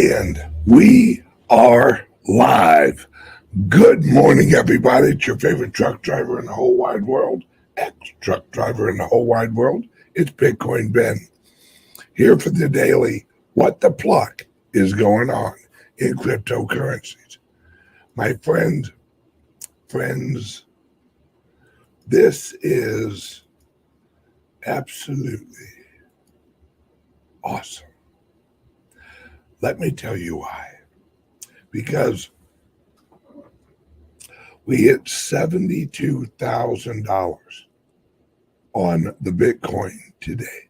And we are live. Good morning, everybody. It's your favorite truck driver in the whole wide world, ex-truck driver in the whole wide world. It's Bitcoin Ben, here for the daily What the Pluck is going on in cryptocurrencies. My friends, this is absolutely awesome. Let me tell you why. Because we hit $72,000 on the Bitcoin today.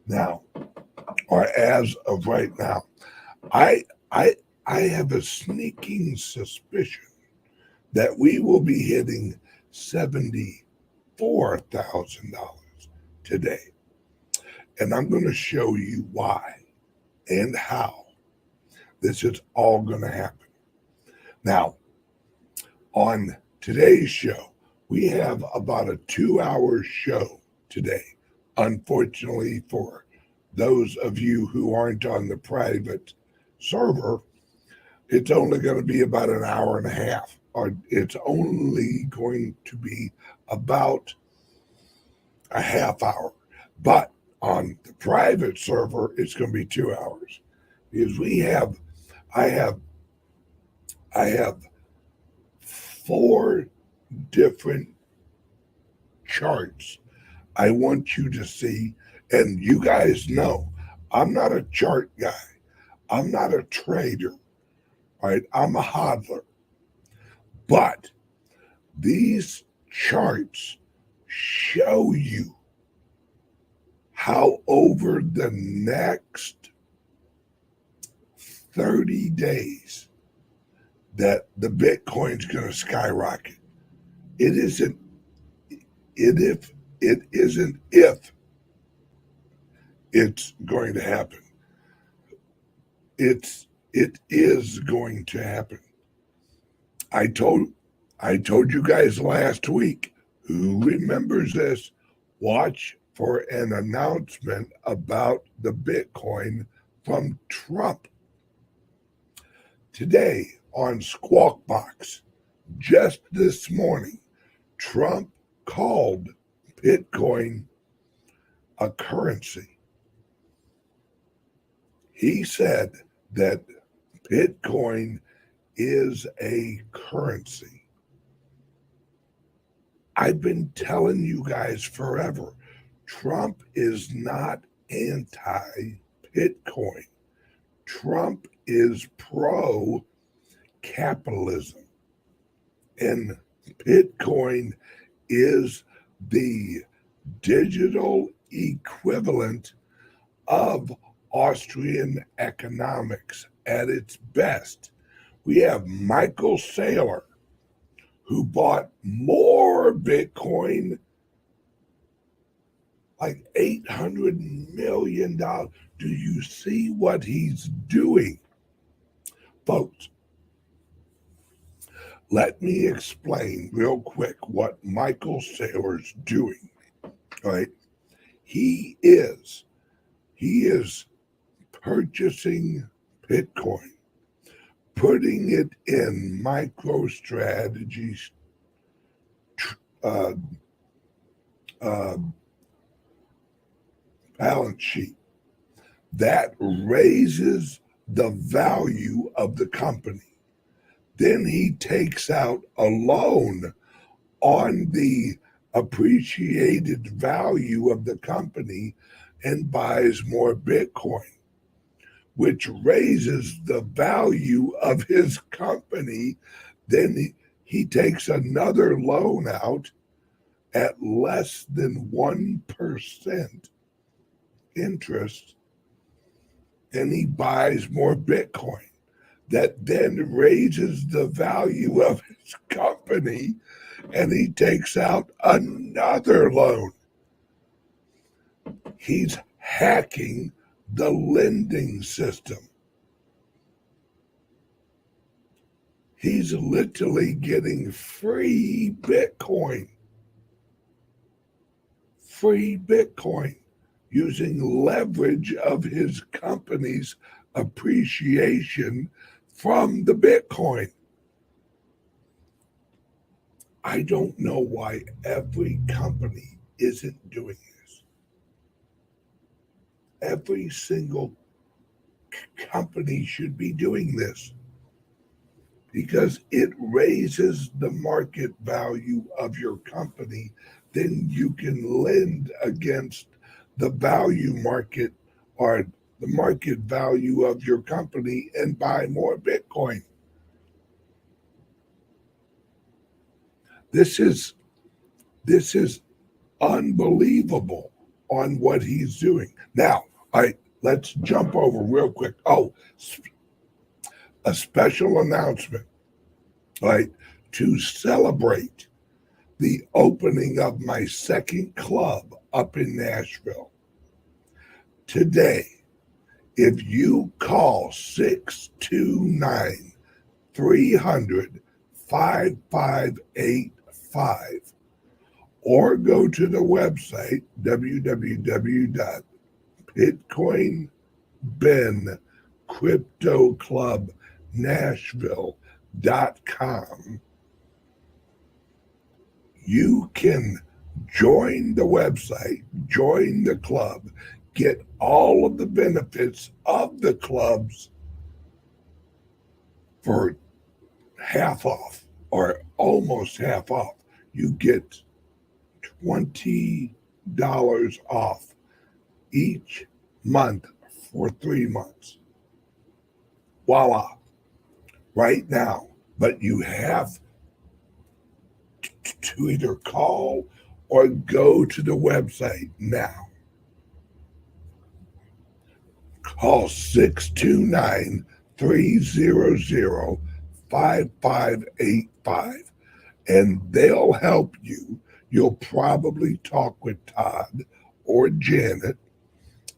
Now, or as of right now, I have a sneaking suspicion that we will be hitting $74,000 today. And I'm going to show you why and how this is all going to happen. Now, on today's show, we have about a 2-hour show today. Unfortunately, for those of you who aren't on the private server, it's only going to be about an hour and a half, or it's only going to be about a half hour. But on the private server, it's going to be 2 hours, because I have 4 different charts I want you to see. And you guys know I'm not a chart guy. I'm not a trader, right? I'm a hodler. But these charts show you how over the next 30 days that the Bitcoin's going to skyrocket. It isn't if it's going to happen. It is going to happen. I told you guys last week, who remembers this, watch for an announcement about the Bitcoin from Trump. Today on Squawk Box, just this morning, Trump called Bitcoin a currency. He said that Bitcoin is a currency. I've been telling you guys forever, Trump is not anti-Bitcoin. Trump is pro-capitalism. And Bitcoin is the digital equivalent of Austrian economics at its best. We have Michael Saylor, who bought more Bitcoin, like $800 million. Do you see what he's doing? Folks, let me explain real quick what Michael Saylor's doing. All right. He is purchasing Bitcoin, putting it in MicroStrategy's balance sheet. That raises the value of the company. Then he takes out a loan on the appreciated value of the company and buys more Bitcoin, which raises the value of his company. Then he takes another loan out at less than 1% interest, and he buys more Bitcoin. That then raises the value of his company, and he takes out another loan. He's hacking the lending system. He's literally getting free Bitcoin using leverage of his company's appreciation from the Bitcoin. I don't know why every company isn't doing this. Every single company should be doing this because it raises the market value of your company. Then you can lend against the value market or the market value of your company and buy more Bitcoin. This is unbelievable on what he's doing. Now, let's jump over real quick. Oh, a special announcement, right? To celebrate the opening of my second club up in Nashville. Today, if you call 629-300-5585 or go to the website www.bitcoinbencryptoclubnashville.com, you can join the website, join the club, get all of the benefits of the clubs for half off or almost half off. You get $20 off each month for 3 months. Voila. Right now. But you have to either call or go to the website now. Call 629-300-5585 and they'll help you. You'll probably talk with Todd or Janet,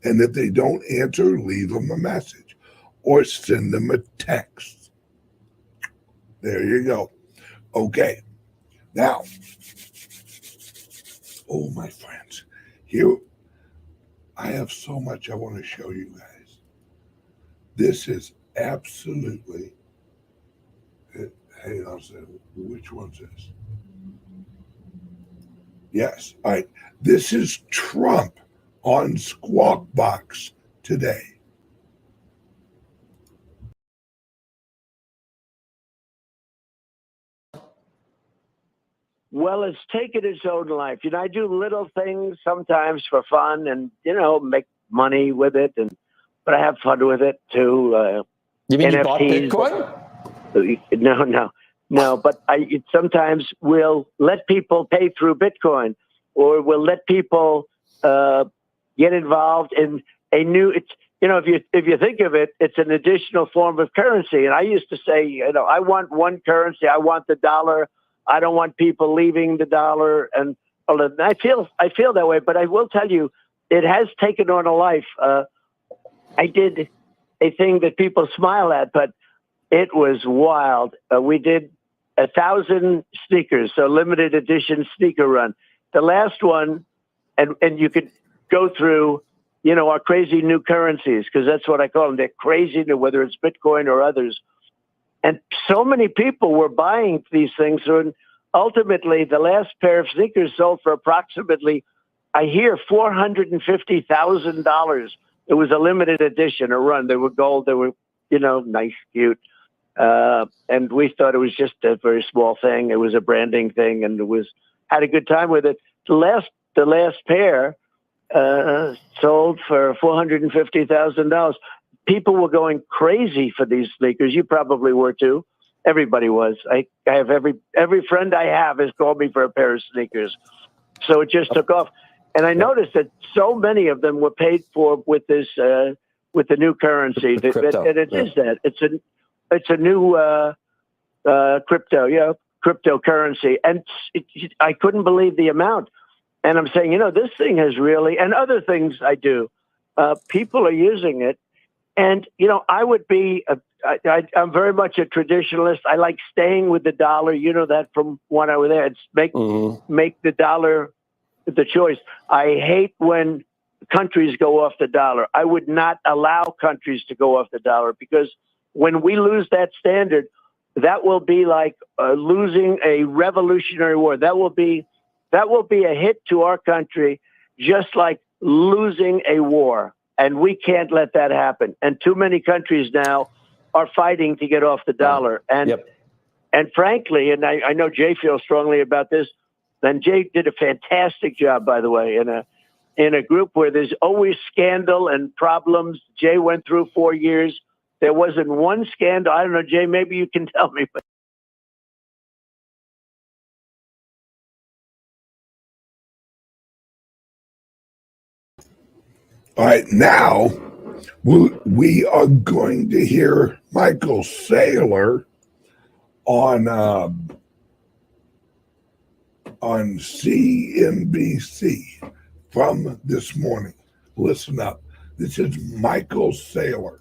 and if they don't answer, leave them a message or send them a text. There you go. Okay. Now, oh, my friends, here I have so much I want to show you guys. This is absolutely, hey, I'll say, which one's this? Yes, all right. This is Trump on Squawk Box today. Well, it's taken its own life. You know, I do little things sometimes for fun and, you know, make money with it. But I have fun with it too. You mean NFTs, you bought Bitcoin? No. But I sometimes will let people pay through Bitcoin, or we'll let people get involved in a new. It's, you know, if you think of it, it's an additional form of currency. And I used to say, you know, I want one currency. I want the dollar. I don't want people leaving the dollar. And I feel that way. But I will tell you, it has taken on a life. I did a thing that people smile at, but it was wild. We did 1,000 sneakers, so limited edition sneaker run. The last one, and you could go through, you know, our crazy new currencies, because that's what I call them. They're crazy, whether it's Bitcoin or others. And so many people were buying these things. And ultimately, the last pair of sneakers sold for approximately, I hear, $450,000. It was a limited edition, a run. They were gold. They were, you know, nice, cute. And we thought it was just a very small thing. It was a branding thing, and had a good time with it. The last pair sold for $450,000. People were going crazy for these sneakers. You probably were too. Everybody was. I have every friend I have has called me for a pair of sneakers. So it just took off. And I noticed that so many of them were paid for with this, with the new currency. And it is that. It's a new cryptocurrency. And I couldn't believe the amount. And I'm saying, you know, this thing has really, and other things I do, people are using it. And, you know, I would be, I'm very much a traditionalist. I like staying with the dollar. You know that from when I was there. It's make the dollar the choice. I hate when countries go off the dollar. I would not allow countries to go off the dollar, because when we lose that standard, that will be like losing a revolutionary war. That will be a hit to our country, just like losing a war. And we can't let that happen. And too many countries now are fighting to get off the dollar. And and frankly, and I know Jay feels strongly about this, and Jay did a fantastic job, by the way, in a group where there's always scandal and problems. Jay went through 4 years. There wasn't one scandal. I don't know, Jay, maybe you can tell me. But all right, now we are going to hear Michael Saylor on CNBC from this morning. Listen up. This is Michael Saylor.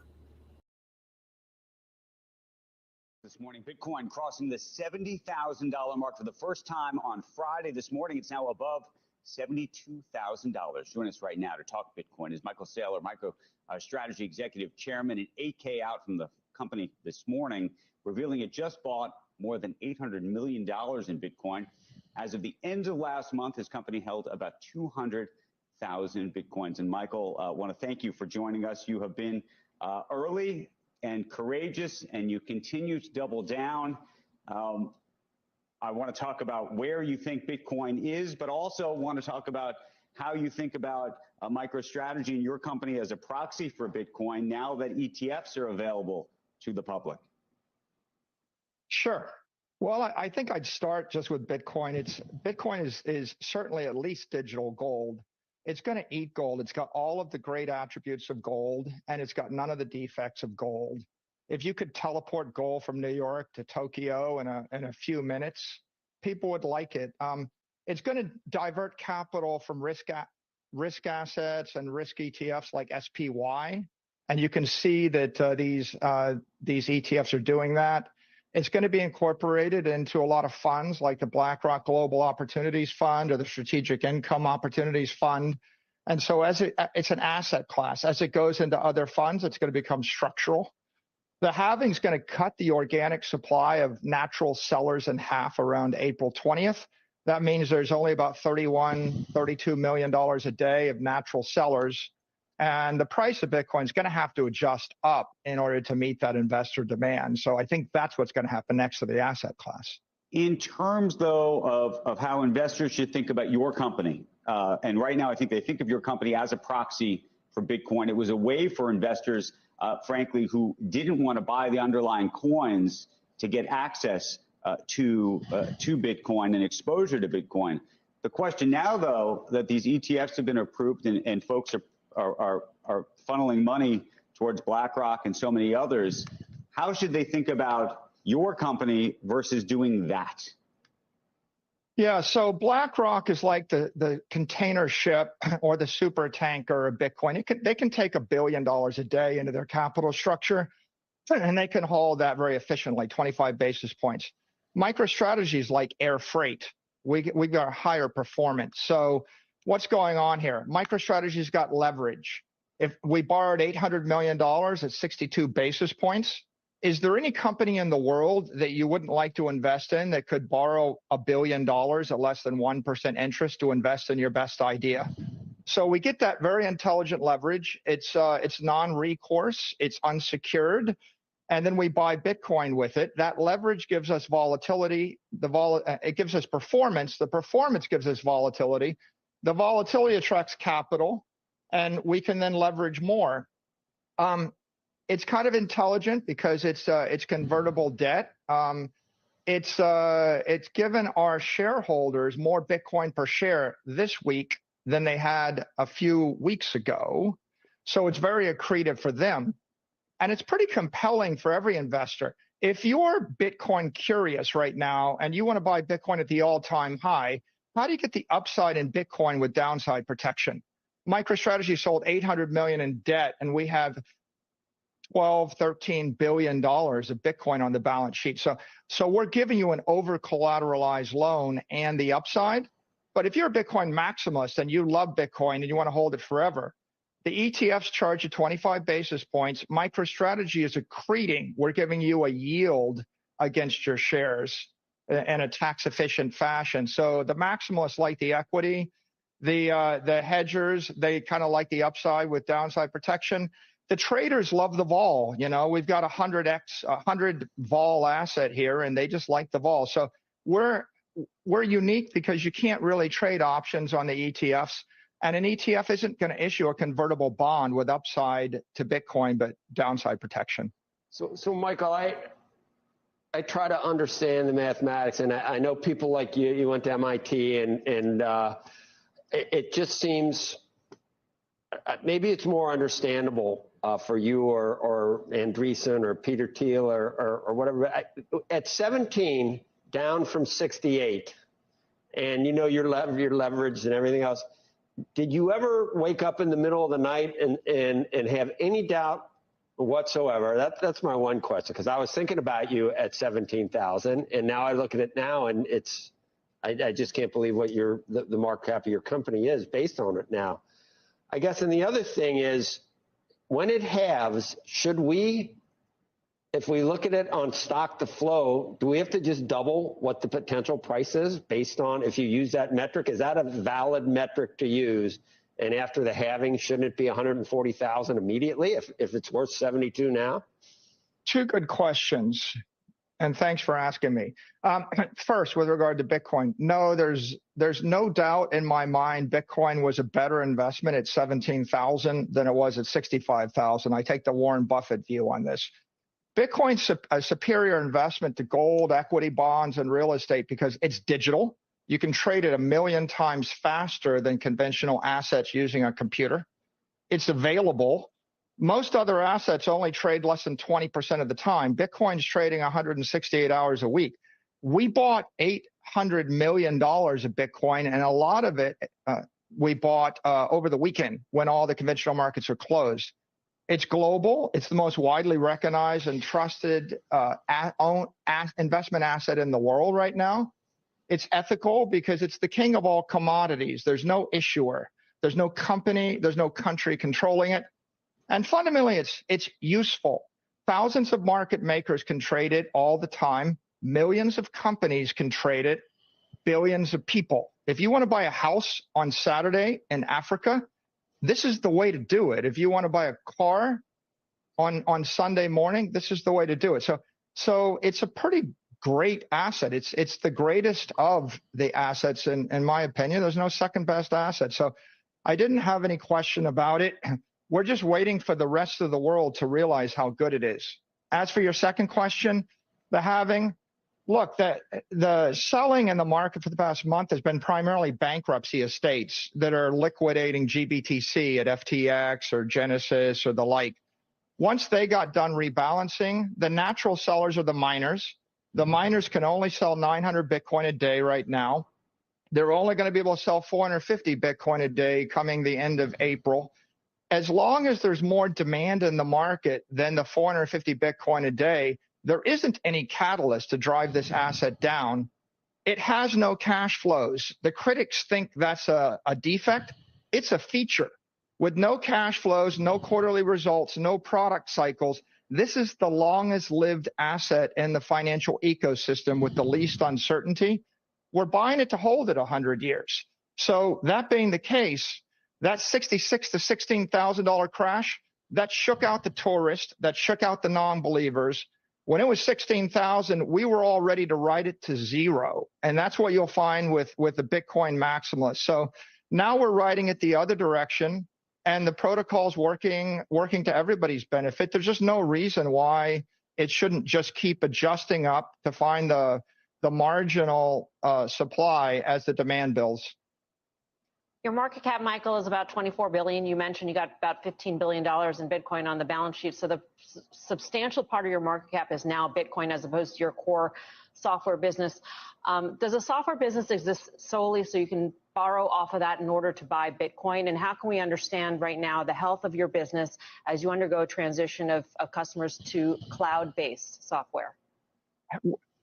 This morning, Bitcoin crossing the $70,000 mark for the first time on Friday. This morning, it's now above $72,000. Join us right now to talk Bitcoin is Michael Saylor, Strategy Executive Chairman, and 8K out from the company this morning, revealing it just bought more than $800 million in Bitcoin. As of the end of last month, his company held about 200,000 Bitcoins. And Michael, I want to thank you for joining us. You have been early and courageous, and you continue to double down. I want to talk about where you think Bitcoin is, but also want to talk about how you think about MicroStrategy and your company as a proxy for Bitcoin now that ETFs are available to the public. Sure. Well, I think I'd start just with Bitcoin. Bitcoin is certainly at least digital gold. It's going to eat gold. It's got all of the great attributes of gold, and it's got none of the defects of gold. If you could teleport gold from New York to Tokyo in a few minutes, people would like it. It's going to divert capital from risk assets and risk ETFs like SPY, and you can see that these ETFs are doing that. It's going to be incorporated into a lot of funds like the BlackRock Global Opportunities Fund or the Strategic Income Opportunities Fund. And so it's an asset class. As it goes into other funds, it's going to become structural. The halving is going to cut the organic supply of natural sellers in half around April 20th. That means there's only about $32 million a day of natural sellers. And the price of Bitcoin is going to have to adjust up in order to meet that investor demand. So I think that's what's going to happen next to the asset class. In terms, though, of how investors should think about your company, and right now I think they think of your company as a proxy for Bitcoin. It was a way for investors, frankly, who didn't want to buy the underlying coins to get access to Bitcoin and exposure to Bitcoin. The question now, though, that these ETFs have been approved and folks are funneling money towards BlackRock and so many others, how should they think about your company versus doing that? Yeah, so BlackRock is like the container ship or the super tanker of Bitcoin. They can take $1 billion a day into their capital structure, and they can haul that very efficiently, 25 basis points. MicroStrategy is like air freight. We got higher performance. So what's going on here? MicroStrategy's got leverage. If we borrowed $800 million at 62 basis points, is there any company in the world that you wouldn't like to invest in that could borrow $1 billion at less than 1% interest to invest in your best idea? So we get that very intelligent leverage. It's non-recourse, it's unsecured, and then we buy Bitcoin with it. That leverage gives us volatility. It gives us performance. The performance gives us volatility. The volatility attracts capital, and we can then leverage more. It's kind of intelligent because it's convertible debt. It's given our shareholders more Bitcoin per share this week than they had a few weeks ago. So it's very accretive for them. And it's pretty compelling for every investor. If you're Bitcoin curious right now and you want to buy Bitcoin at the all-time high, how do you get the upside in Bitcoin with downside protection? MicroStrategy sold $800 million in debt, and we have $13 billion of Bitcoin on the balance sheet. So we're giving you an over-collateralized loan and the upside. But if you're a Bitcoin maximalist and you love Bitcoin and you want to hold it forever, the ETFs charge you 25 basis points. MicroStrategy is accreting. We're giving you a yield against your shares in a tax-efficient fashion. So the maximalists like the equity. The hedgers, they kind of like the upside with downside protection. The traders love the vol. You know, we've got 100 vol asset here, and they just like the vol. So we're unique because you can't really trade options on the ETFs. And an ETF isn't going to issue a convertible bond with upside to Bitcoin, but downside protection. So Michael, I try to understand the mathematics, and I know people like you went to MIT, and it just seems maybe it's more understandable for you or Andreessen or Peter Thiel or whatever. At 17, down from 68, and you know your leverage and everything else. Did you ever wake up in the middle of the night and have any doubt whatsoever? That's my one question, because I was thinking about you at 17,000, and now I look at it now, and I just can't believe what the market cap of your company is based on it now. I guess, and the other thing is, when it halves, should we, if we look at it on stock to flow, do we have to just double what the potential price is based on, if you use that metric? Is that a valid metric to use? And after the halving, shouldn't it be 140,000 immediately if it's worth 72 now? Two good questions, and thanks for asking me. First, with regard to Bitcoin, no, there's no doubt in my mind Bitcoin was a better investment at 17,000 than it was at 65,000. I take the Warren Buffett view on this. Bitcoin's a superior investment to gold, equity, bonds, and real estate because it's digital. You can trade it 1 million times faster than conventional assets using a computer. It's available. Most other assets only trade less than 20% of the time. Bitcoin's trading 168 hours a week. We bought $800 million of Bitcoin, and a lot of it we bought over the weekend when all the conventional markets are closed. It's global. It's the most widely recognized and trusted investment asset in the world right now. It's ethical because it's the king of all commodities. There's no issuer. There's no company. There's no country controlling it. And fundamentally, it's useful. Thousands of market makers can trade it all the time. Millions of companies can trade it. Billions of people. If you want to buy a house on Saturday in Africa, this is the way to do it. If you want to buy a car on Sunday morning, this is the way to do it. So it's a pretty great asset. It's the greatest of the assets in my opinion. There's no second best asset. So I didn't have any question about it. We're just waiting for the rest of the world to realize how good it is. As for your second question, the halving, look, the selling in the market for the past month has been primarily bankruptcy estates that are liquidating GBTC at FTX or Genesis or the like. Once they got done rebalancing, the natural sellers are the miners. The miners can only sell 900 Bitcoin a day right now. They're only going to be able to sell 450 Bitcoin a day coming the end of April. As long as there's more demand in the market than the 450 Bitcoin a day, there isn't any catalyst to drive this asset down. It has no cash flows. The critics think that's a defect. It's a feature. With no cash flows, no quarterly results, no product cycles, this is the longest lived asset in the financial ecosystem with the least uncertainty. We're buying it to hold it 100 years. So that being the case, that $66,000 to $16,000 crash, that shook out the tourists, that shook out the non-believers. When it was 16,000, we were all ready to write it to zero. And that's what you'll find with the Bitcoin maximalists. So now we're writing it the other direction, and the protocol's working to everybody's benefit. There's just no reason why it shouldn't just keep adjusting up to find the marginal supply as the demand builds. Your market cap, Michael, is about $24 billion. You mentioned you got about $15 billion in Bitcoin on the balance sheet. So the substantial part of your market cap is now Bitcoin as opposed to your core software business. Does a software business exist solely so you can borrow off of that in order to buy Bitcoin? And how can we understand right now the health of your business as you undergo transition of customers to cloud-based software?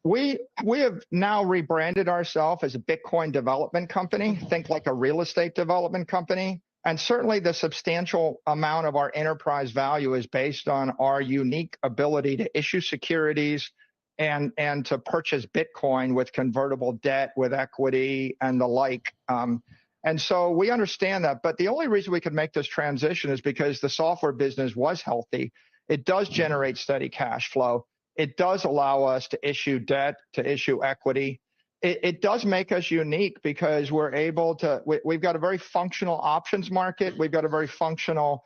we have now rebranded ourselves as a Bitcoin development company. Think like a real estate development company. And certainly the substantial amount of our enterprise value is based on our unique ability to issue securities and to purchase Bitcoin with convertible debt, with equity and the like. And so we understand that. But the only reason we could make this transition is because the software business was healthy. It does generate steady cash flow. It does allow us to issue debt, to issue equity. It does make us unique because we're able to, we've got a very functional options market. We've got a very functional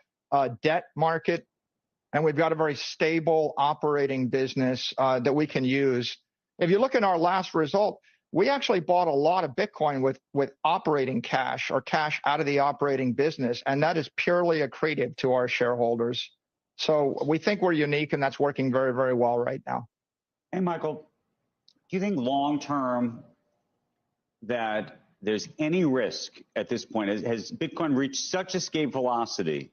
debt market. And we've got a very stable operating business that we can use. If you look at our last result, we actually bought a lot of Bitcoin with operating cash or cash out of the operating business. And that is purely accretive to our shareholders. So we think we're unique, and that's working very, very well right now. Hey, Michael, do you think long-term that there's any risk at this point? Has Bitcoin reached such escape velocity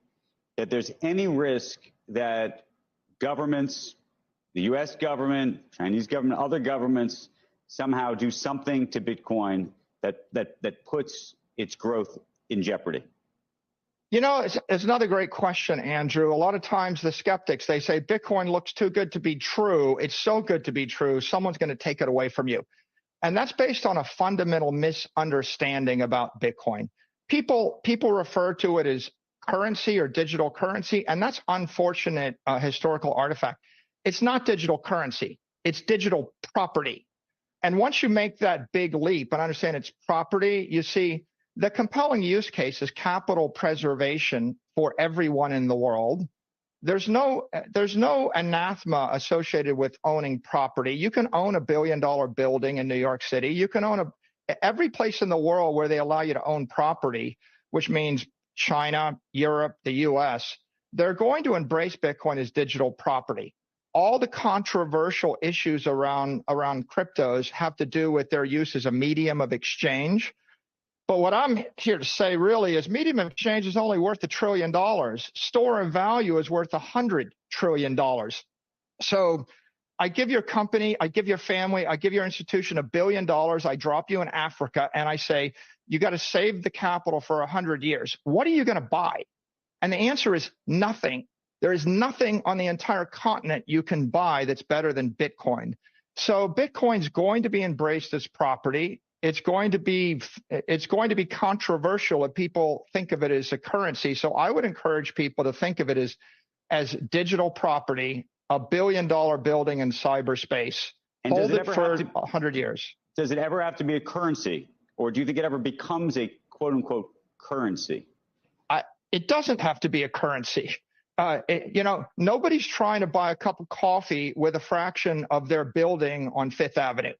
that there's any risk that governments, the US government, Chinese government, other governments somehow do something to Bitcoin that puts its growth in jeopardy? You know, it's another great question, Andrew. A lot of times the skeptics, they say Bitcoin looks too good to be true. It's so good to be true, someone's going to take it away from you. And that's based on a fundamental misunderstanding about Bitcoin. People refer to it as currency or digital currency, and that's unfortunate historical artifact. It's not digital currency. It's digital property. And once you make that big leap and understand it's property, you see the compelling use case is capital preservation for everyone in the world. There's no anathema associated with owning property. You can own $1 billion building in New York City. You can own every place in the world where they allow you to own property, which means China, Europe, the US, they're going to embrace Bitcoin as digital property. All the controversial issues around cryptos have to do with their use as a medium of exchange. But what I'm here to say really is medium of exchange is only worth $1 trillion. Store of value is worth $100 trillion. So I give your company, I give your family, I give your institution $1 billion. I drop you in Africa and I say, you got to save the capital for 100 years. What are you going to buy? And the answer is nothing. There is nothing on the entire continent you can buy that's better than Bitcoin. So Bitcoin's going to be embraced as property. It's going to be controversial if people think of it as a currency. So I would encourage people to think of it as digital property, $1 billion building in cyberspace. And hold it for 100 years. Does it ever have to be a currency? Or do you think it ever becomes a quote unquote currency? It doesn't have to be a currency. Nobody's trying to buy a cup of coffee with a fraction of their building on Fifth Avenue.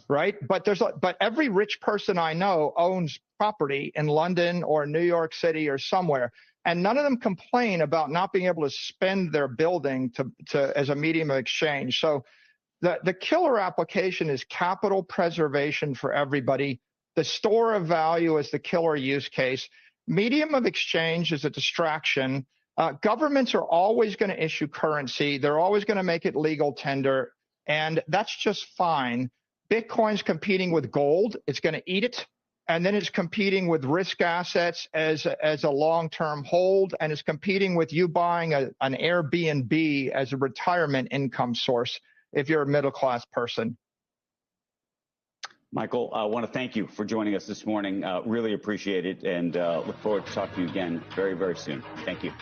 Right. But every rich person I know owns property in London or New York City or somewhere. And none of them complain about not being able to spend their building as a medium of exchange. So the killer application is capital preservation for everybody. The store of value is the killer use case. Medium of exchange is a distraction. Governments are always going to issue currency. They're always going to make it legal tender. And that's just fine. Bitcoin's competing with gold. It's going to eat it. And then it's competing with risk assets as a long-term hold. And it's competing with you buying an Airbnb as a retirement income source if you're a middle-class person. Michael, I want to thank you for joining us this morning. Really appreciate it, and look forward to talking to you again very, very soon. Thank you.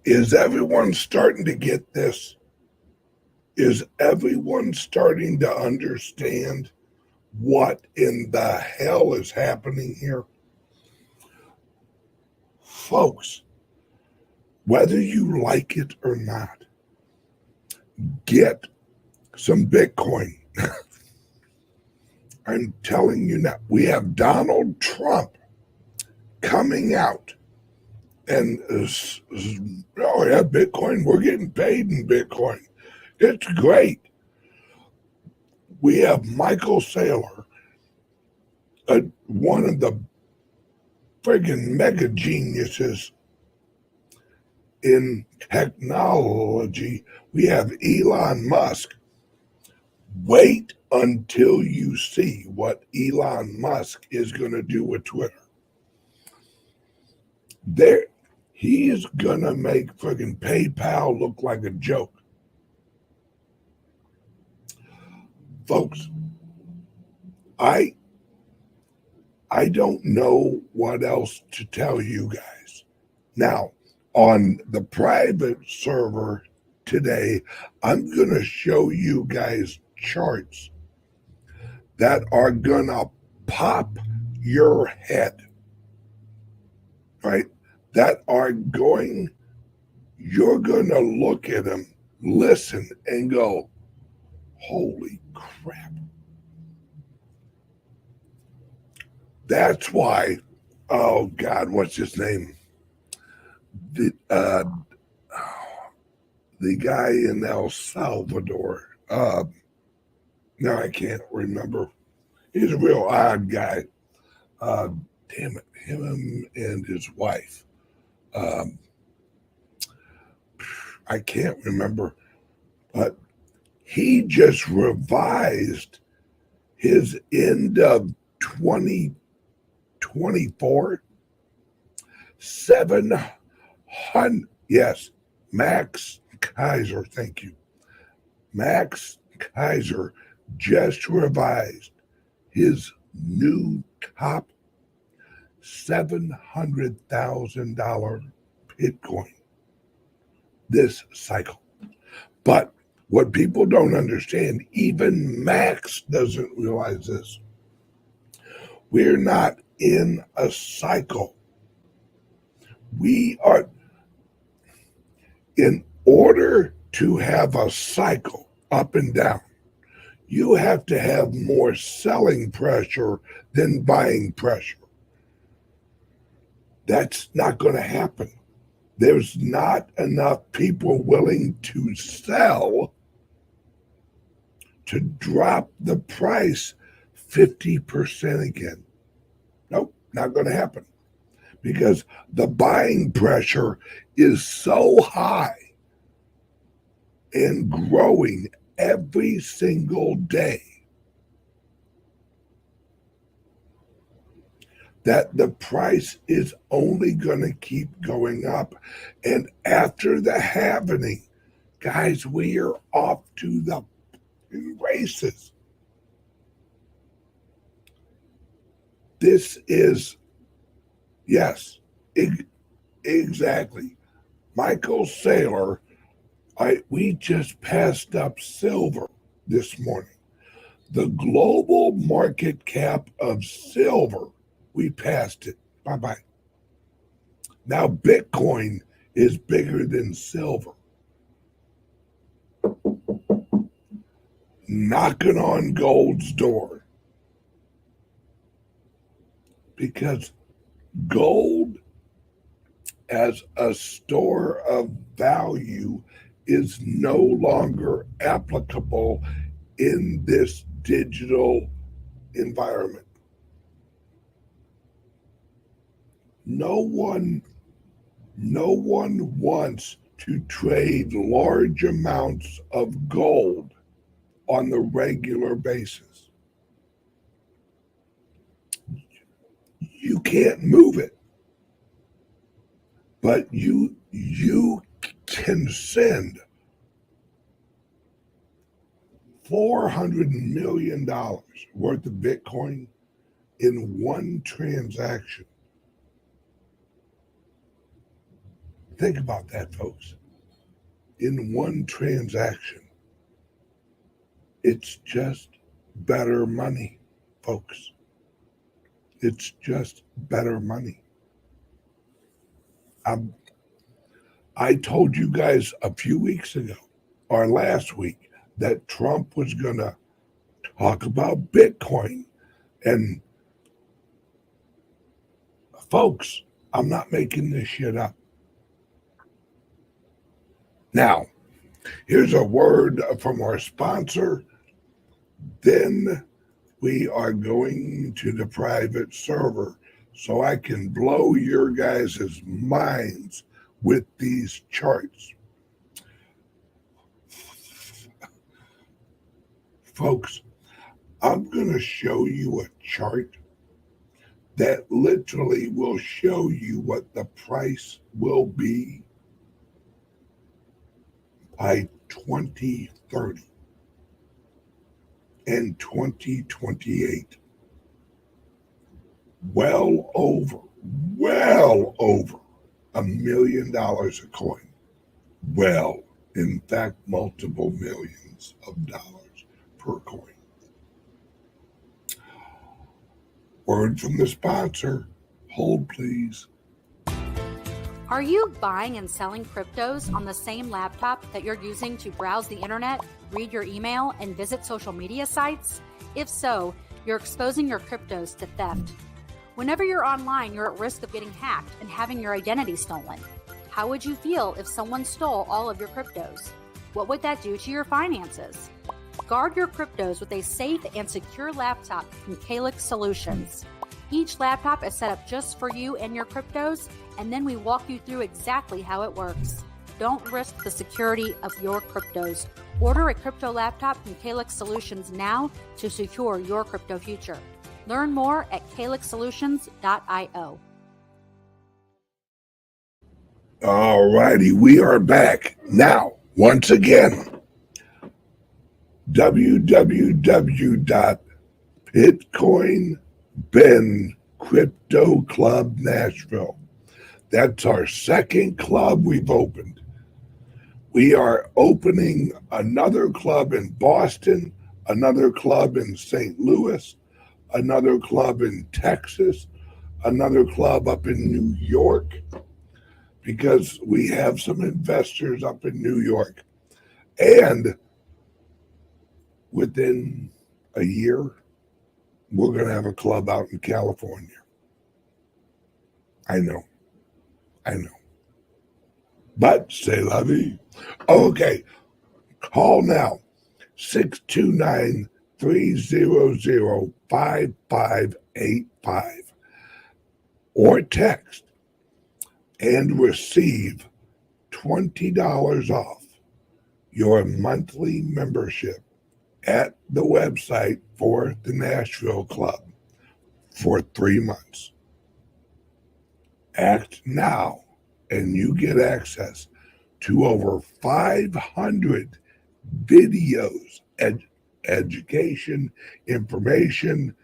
Is everyone starting to get this? Is everyone starting to understand what in the hell is happening here? Folks, whether you like it or not, get some Bitcoin. I'm telling you now, we have Donald Trump coming out and oh yeah, Bitcoin, we're getting paid in Bitcoin. It's great. We have Michael Saylor, one of the friggin' mega geniuses in technology, we have Elon Musk. Wait until you see what Elon Musk is going to do with Twitter. He's going to make freaking PayPal look like a joke. Folks, I don't know what else to tell you guys. Now, on the private server today, I'm going to show you guys charts that are going to pop your head, right? You're going to look at them, listen, and go, holy crap. That's why, oh God, what's his name? The guy in El Salvador. Now I can't remember. He's a real odd guy. Damn it, him and his wife. I can't remember, but he just revised his end of 2024 700. Yes, Max Kaiser. Thank you. Max Kaiser just revised his new top $700,000 Bitcoin this cycle. But what people don't understand, even Max doesn't realize this. We're not in a cycle. We are, in order to have a cycle up and down, you have to have more selling pressure than buying pressure. That's not going to happen. There's not enough people willing to sell to drop the price 50% again. Nope, not going to happen. Because the buying pressure is so high and growing every single day that the price is only going to keep going up. And after the halvening, guys, we are off to the races. This is, yes, exactly. Michael Saylor, we just passed up silver this morning. The global market cap of silver, we passed it. Bye-bye. Now Bitcoin is bigger than silver. Knocking on gold's door. Because gold as a store of value is no longer applicable in this digital environment. No one wants to trade large amounts of gold on the regular basis. You can't move it, but you can send $400 million worth of Bitcoin in one transaction. Think about that, folks. In one transaction. It's just better money, folks. It's just better money. I told you guys a few weeks ago, or last week, that Trump was going to talk about Bitcoin. And folks, I'm not making this shit up. Now, here's a word from our sponsor. Then we are going to the private server so I can blow your guys' minds with these charts. Folks, I'm going to show you a chart that literally will show you what the price will be by 2030 and 2028. Well over $1 million a coin. Well, in fact, multiple millions of dollars per coin. Word from the sponsor. Hold, please. Are you buying and selling cryptos on the same laptop that you're using to browse the internet, read your email, and visit social media sites? If so, you're exposing your cryptos to theft. Whenever you're online, you're at risk of getting hacked and having your identity stolen. How would you feel if someone stole all of your cryptos? What would that do to your finances? Guard your cryptos with a safe and secure laptop from CALIX Solutions. Each laptop is set up just for you and your cryptos, and then we walk you through exactly how it works. Don't risk the security of your cryptos. Order a crypto laptop from CALIX Solutions now to secure your crypto future. Learn more at calixsolutions.io. All righty, we are back. Now, once again, www.Bitcoin Crypto Club Nashville. That's our second club we've opened. We are opening another club in Boston, another club in St. Louis, another club in Texas, another club up in New York, because we have some investors up in New York. And within a year, we're going to have a club out in California. I know. But c'est la vie. Okay. Call now. 629-300-5585 or text and receive $20 off your monthly membership at the website for the Nashville Club for 3 months. Act now and you get access to over 500 videos, education, information,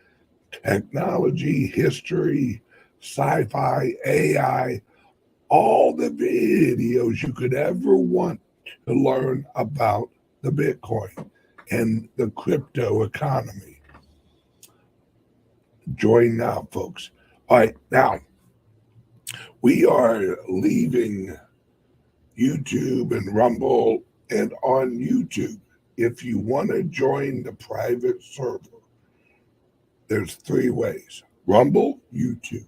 technology, history, sci-fi, AI, all the videos you could ever want to learn about the Bitcoin and the crypto economy. Join now, folks. All right, now we are leaving YouTube and Rumble, and on YouTube, if you want to join the private server, there's 3 ways. Rumble, YouTube.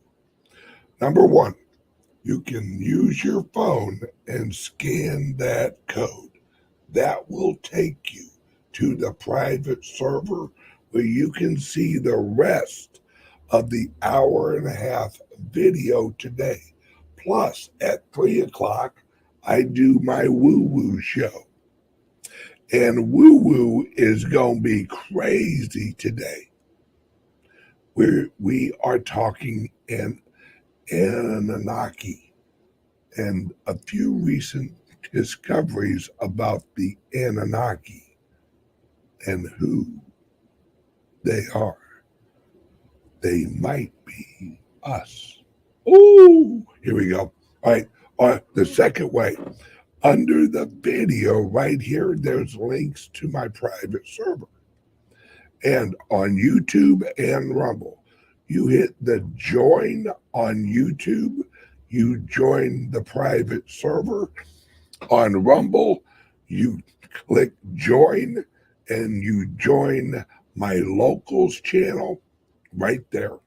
Number 1, you can use your phone and scan that code. That will take you to the private server where you can see the rest of the hour-and-a-half video today. Plus, at 3 o'clock, I do my woo-woo show. And woo-woo is going to be crazy today. We are talking Anunnaki and a few recent discoveries about the Anunnaki and who they are. They might be us. Ooh, here we go. All right, the second way. Under the video right here, there's links to my private server. And on YouTube and Rumble, you hit the join on YouTube, you join the private server. On Rumble, you click join and you join my locals channel right there.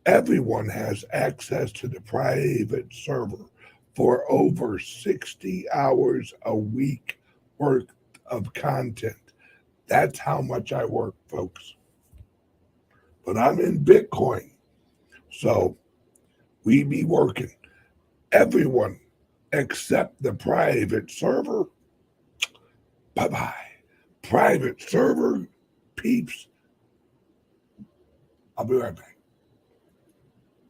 Everyone has access to the private server for over 60 hours a week worth of content. That's how much I work, folks. But I'm in Bitcoin, so we be working. Everyone accept the private server. Bye-bye. Private server peeps. I'll be right back.